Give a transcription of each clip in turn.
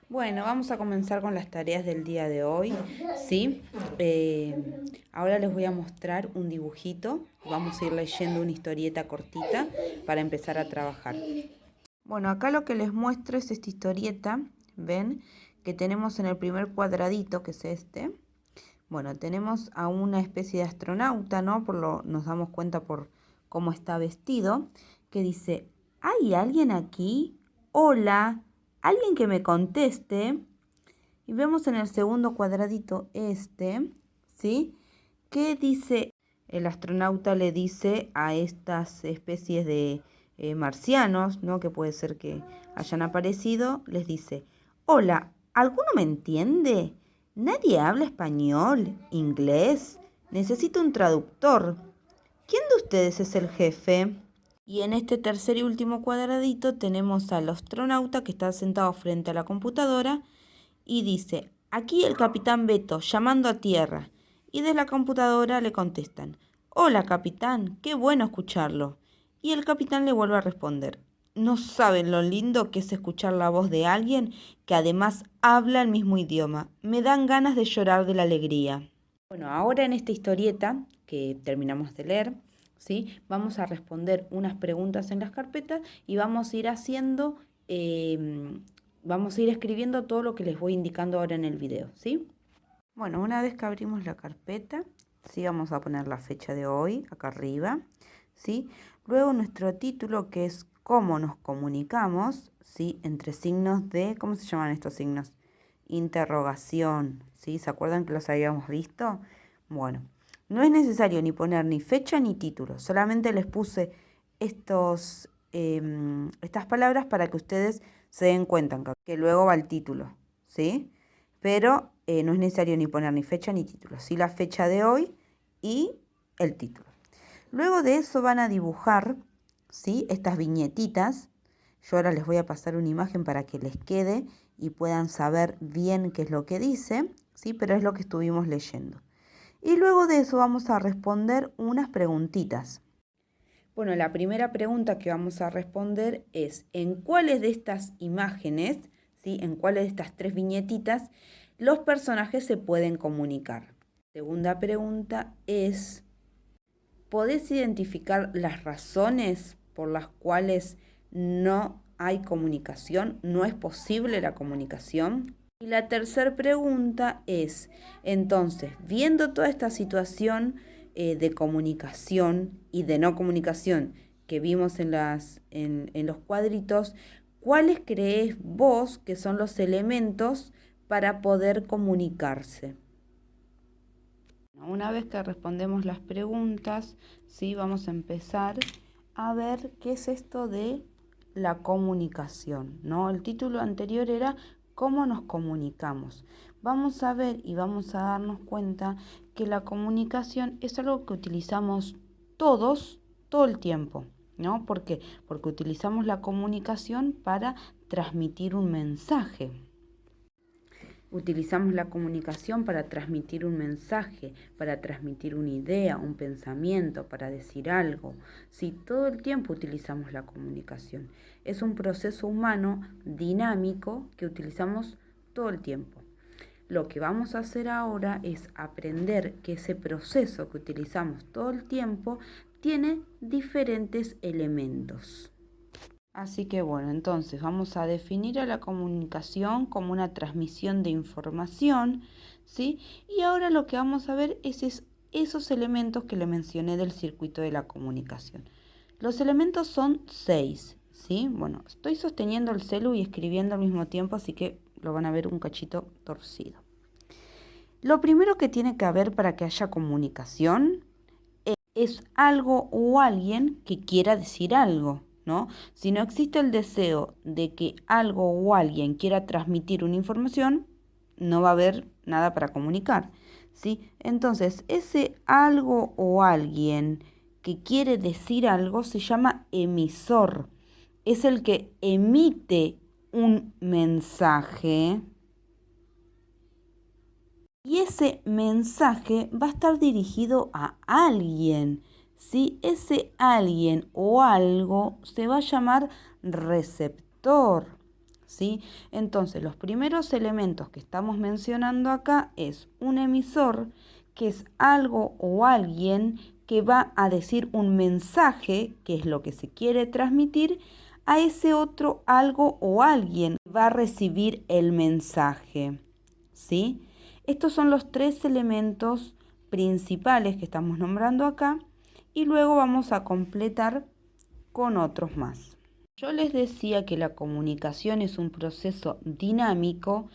Bueno, vamos a comenzar con las tareas del día de hoy, ¿sí? Ahora les voy a mostrar un dibujito. Vamos a ir leyendo una historieta cortita para empezar a trabajar. Bueno, acá lo que les muestro es esta historieta, ¿ven? Que tenemos en el primer cuadradito, que es este. Bueno, tenemos a una especie de astronauta, ¿no? Nos damos cuenta por cómo está vestido, que dice, ¿hay alguien aquí? Hola, alguien que me conteste. Y vemos en el segundo cuadradito este, ¿sí? ¿Qué dice? El astronauta le dice a estas especies de marcianos, ¿no? Que puede ser que hayan aparecido, les dice, hola, ¿alguno me entiende? ¿Nadie habla español, inglés? Necesito un traductor. ¿Quién de ustedes es el jefe? Y en este tercer y último cuadradito tenemos al astronauta que está sentado frente a la computadora y dice, aquí el capitán Beto, llamando a tierra. Y de la computadora le contestan, hola capitán, qué bueno escucharlo. Y el capitán le vuelve a responder, no saben lo lindo que es escuchar la voz de alguien que además habla el mismo idioma. Me dan ganas de llorar de la alegría. Bueno, ahora en esta historieta que terminamos de leer, ¿sí? Vamos a responder unas preguntas en las carpetas y vamos a ir haciendo, vamos a ir escribiendo todo lo que les voy indicando ahora en el video, ¿sí? Bueno, una vez que abrimos la carpeta, sí, vamos a poner la fecha de hoy acá arriba, ¿sí? Luego nuestro título, que es cómo nos comunicamos, ¿sí? Entre signos de, ¿cómo se llaman estos signos? Interrogación, ¿sí? ¿Se acuerdan que los habíamos visto? Bueno, no es necesario ni poner ni fecha ni título, solamente les puse estas palabras para que ustedes se den cuenta que luego va el título, ¿sí? Pero no es necesario ni poner ni fecha ni título, sí la fecha de hoy y el título. Luego de eso van a dibujar, ¿sí? Estas viñetitas. Yo ahora les voy a pasar una imagen para que les quede y puedan saber bien qué es lo que dice, ¿sí? Pero es lo que estuvimos leyendo. Y luego de eso vamos a responder unas preguntitas. Bueno, la primera pregunta que vamos a responder es, ¿en cuáles de estas imágenes, ¿sí? En cuáles de estas tres viñetitas, los personajes se pueden comunicar? Segunda pregunta es, ¿podés identificar las razones por las cuales no hay comunicación? ¿No es posible la comunicación? Y la tercera pregunta es, entonces, viendo toda esta situación de comunicación y de no comunicación que vimos en los cuadritos, ¿cuáles crees vos que son los elementos para poder comunicarse? Una vez que respondemos las preguntas, ¿sí? Vamos a empezar a ver qué es esto de la comunicación, ¿no? El título anterior era ¿cómo nos comunicamos? Vamos a ver y vamos a darnos cuenta que la comunicación es algo que utilizamos todos, todo el tiempo, ¿no? ¿Por qué? Porque utilizamos la comunicación para transmitir un mensaje. Utilizamos la comunicación para transmitir un mensaje, para transmitir una idea, un pensamiento, para decir algo. Sí, todo el tiempo utilizamos la comunicación. Es un proceso humano dinámico que utilizamos todo el tiempo. Lo que vamos a hacer ahora es aprender que ese proceso que utilizamos todo el tiempo tiene diferentes elementos. Así que bueno, entonces vamos a definir a la comunicación como una transmisión de información, ¿sí? Y ahora lo que vamos a ver es esos elementos que le mencioné del circuito de la comunicación. Los elementos son 6, ¿sí? Bueno, estoy sosteniendo el celu y escribiendo al mismo tiempo, así que lo van a ver un cachito torcido. Lo primero que tiene que haber para que haya comunicación es algo o alguien que quiera decir algo, ¿no? Si no existe el deseo de que algo o alguien quiera transmitir una información, no va a haber nada para comunicar, ¿sí? Entonces, ese algo o alguien que quiere decir algo se llama emisor. Es el que emite un mensaje. Y ese mensaje va a estar dirigido a alguien, ¿sí? Ese alguien o algo se va a llamar receptor, ¿sí? Entonces, los primeros elementos que estamos mencionando acá es un emisor, que es algo o alguien que va a decir un mensaje, que es lo que se quiere transmitir, a ese otro algo o alguien que va a recibir el mensaje, ¿sí? Estos son los tres elementos principales que estamos nombrando acá y luego vamos a completar con otros más. Yo les decía que la comunicación es un proceso dinámico,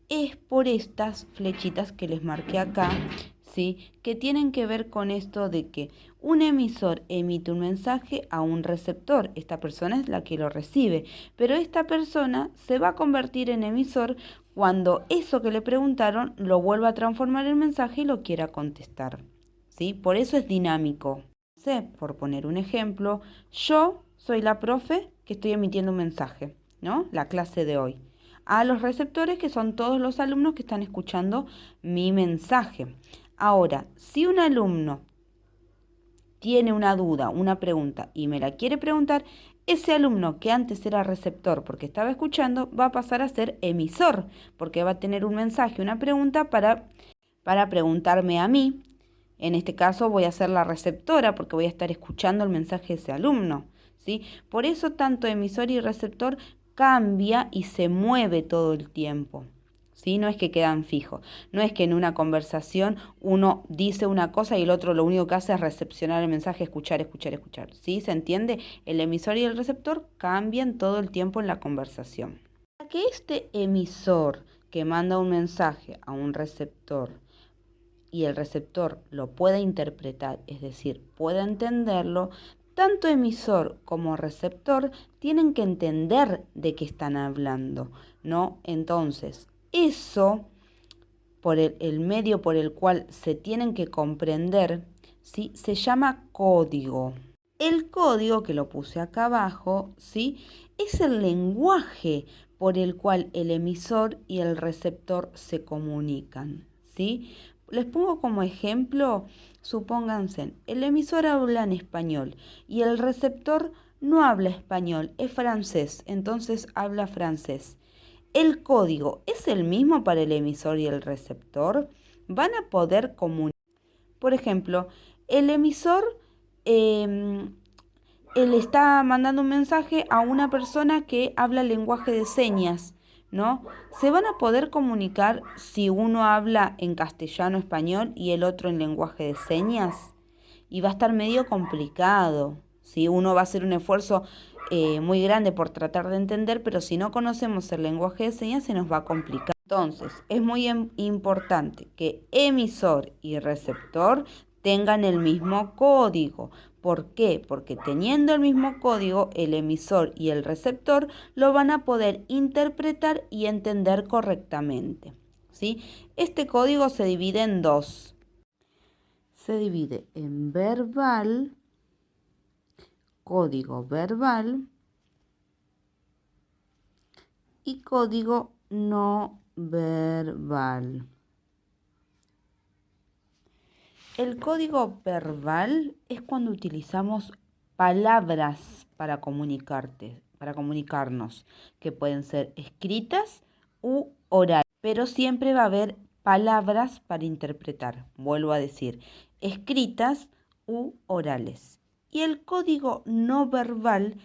es por estas flechitas que les marqué acá, ¿sí? Que tienen que ver con esto de que un emisor emite un mensaje a un receptor, esta persona es la que lo recibe, pero esta persona se va a convertir en emisor cuando eso que le preguntaron lo vuelva a transformar en mensaje y lo quiera contestar, ¿sí? Por eso es dinámico. Por poner un ejemplo, yo soy la profe que estoy emitiendo un mensaje, ¿no? La clase de hoy. A los receptores, que son todos los alumnos que están escuchando mi mensaje. Ahora, si un alumno tiene una duda, una pregunta y me la quiere preguntar, ese alumno que antes era receptor porque estaba escuchando va a pasar a ser emisor porque va a tener un mensaje, una pregunta para preguntarme a mí. En este caso voy a ser la receptora porque voy a estar escuchando el mensaje de ese alumno, ¿sí? Por eso tanto emisor y receptor cambia y se mueve todo el tiempo, ¿sí? No es que quedan fijos, no es que en una conversación uno dice una cosa y el otro lo único que hace es recepcionar el mensaje, escuchar, ¿sí? ¿Se entiende? El emisor y el receptor cambian todo el tiempo en la conversación. Para que este emisor que manda un mensaje a un receptor y el receptor lo pueda interpretar, es decir, pueda entenderlo, tanto emisor como receptor tienen que entender de qué están hablando, ¿no? Entonces, eso, por el medio por el cual se tienen que comprender, ¿sí? Se llama código. El código, que lo puse acá abajo, ¿sí? Es el lenguaje por el cual el emisor y el receptor se comunican, ¿sí? Les pongo como ejemplo, supónganse, el emisor habla en español y el receptor no habla español, es francés, entonces habla francés. ¿El código es el mismo para el emisor y el receptor? Van a poder comunicar. Por ejemplo, el emisor él está mandando un mensaje a una persona que habla lenguaje de señas, ¿no? Se van a poder comunicar si uno habla en castellano, español y el otro en lenguaje de señas. Y va a estar medio complicado, ¿sí? Uno va a hacer un esfuerzo muy grande por tratar de entender, pero si no conocemos el lenguaje de señas se nos va a complicar. Entonces, es muy importante que emisor y receptor tengan el mismo código. ¿Por qué? Porque teniendo el mismo código, el emisor y el receptor lo van a poder interpretar y entender correctamente, ¿sí? Este código se divide en dos. Se divide en verbal, código verbal y código no verbal. El código verbal es cuando utilizamos palabras para comunicarnos, que pueden ser escritas u orales, pero siempre va a haber palabras para interpretar, vuelvo a decir, escritas u orales. Y el código no verbal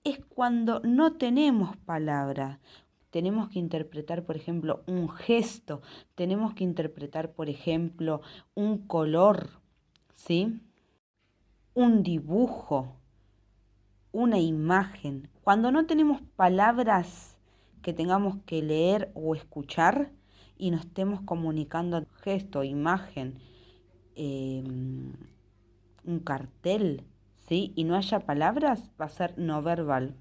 es cuando no tenemos palabras. Tenemos que interpretar, por ejemplo, un gesto, tenemos que interpretar, por ejemplo, un color, ¿sí? Un dibujo, una imagen. Cuando no tenemos palabras que tengamos que leer o escuchar y nos estemos comunicando gesto, imagen, un cartel, ¿sí? Y no haya palabras, va a ser no verbal.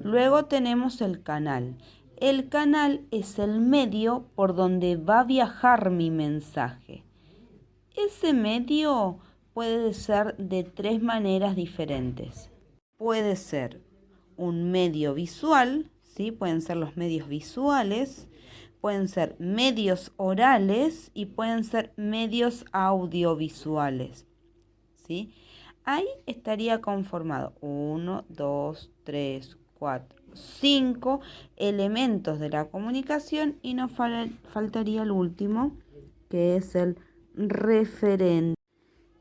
Luego tenemos el canal. El canal es el medio por donde va a viajar mi mensaje. Ese medio puede ser de tres maneras diferentes. Puede ser un medio visual, ¿sí? Pueden ser los medios visuales, pueden ser medios orales y pueden ser medios audiovisuales, ¿sí? Ahí estaría conformado 1, 2, 3, 4, 5 elementos de la comunicación y nos faltaría el último, que es el referente,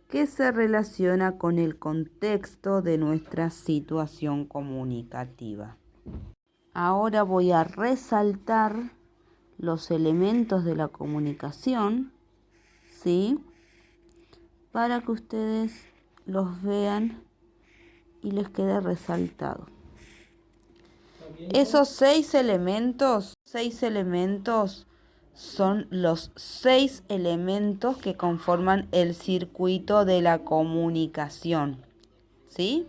que se relaciona con el contexto de nuestra situación comunicativa. Ahora voy a resaltar los elementos de la comunicación, ¿sí? Para que ustedes los vean y les quede resaltado. Esos 6 elementos son los 6 elementos que conforman el circuito de la comunicación, ¿sí?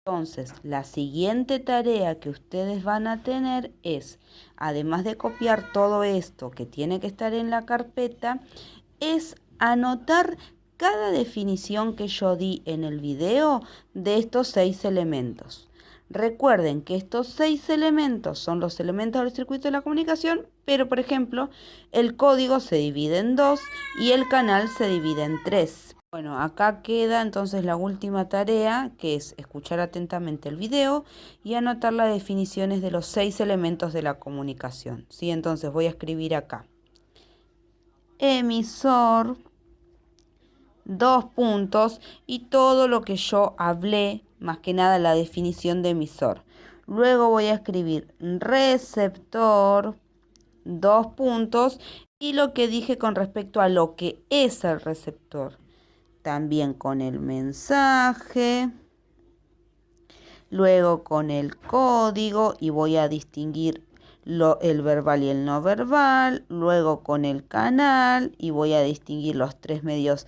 Entonces, la siguiente tarea que ustedes van a tener es, además de copiar todo esto que tiene que estar en la carpeta, es anotar cada definición que yo di en el video de estos 6 elementos. Recuerden que estos 6 elementos son los elementos del circuito de la comunicación, pero por ejemplo, el código se divide en 2 y el canal se divide en 3. Bueno, acá queda entonces la última tarea, que es escuchar atentamente el video y anotar las definiciones de los 6 elementos de la comunicación. ¿Sí? Entonces voy a escribir acá. Emisor, 2 puntos, y todo lo que yo hablé, más que nada la definición de emisor. Luego voy a escribir receptor, 2 puntos, y lo que dije con respecto a lo que es el receptor. También con el mensaje, luego con el código, y voy a distinguir el verbal y el no verbal, luego con el canal, y voy a distinguir los 3 medios,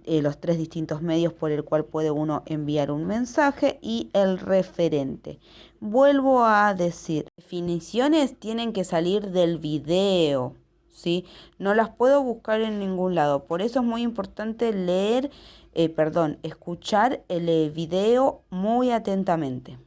los 3 distintos medios por el cual puede uno enviar un mensaje, y el referente. Vuelvo a decir, definiciones tienen que salir del video, ¿sí? No las puedo buscar en ningún lado. Por eso es muy importante escuchar el video muy atentamente.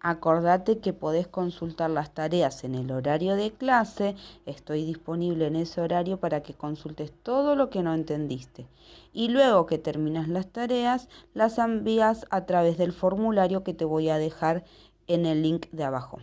Acordate que podés consultar las tareas en el horario de clase. Estoy disponible en ese horario para que consultes todo lo que no entendiste. Y luego que terminas las tareas, las envías a través del formulario que te voy a dejar en el link de abajo.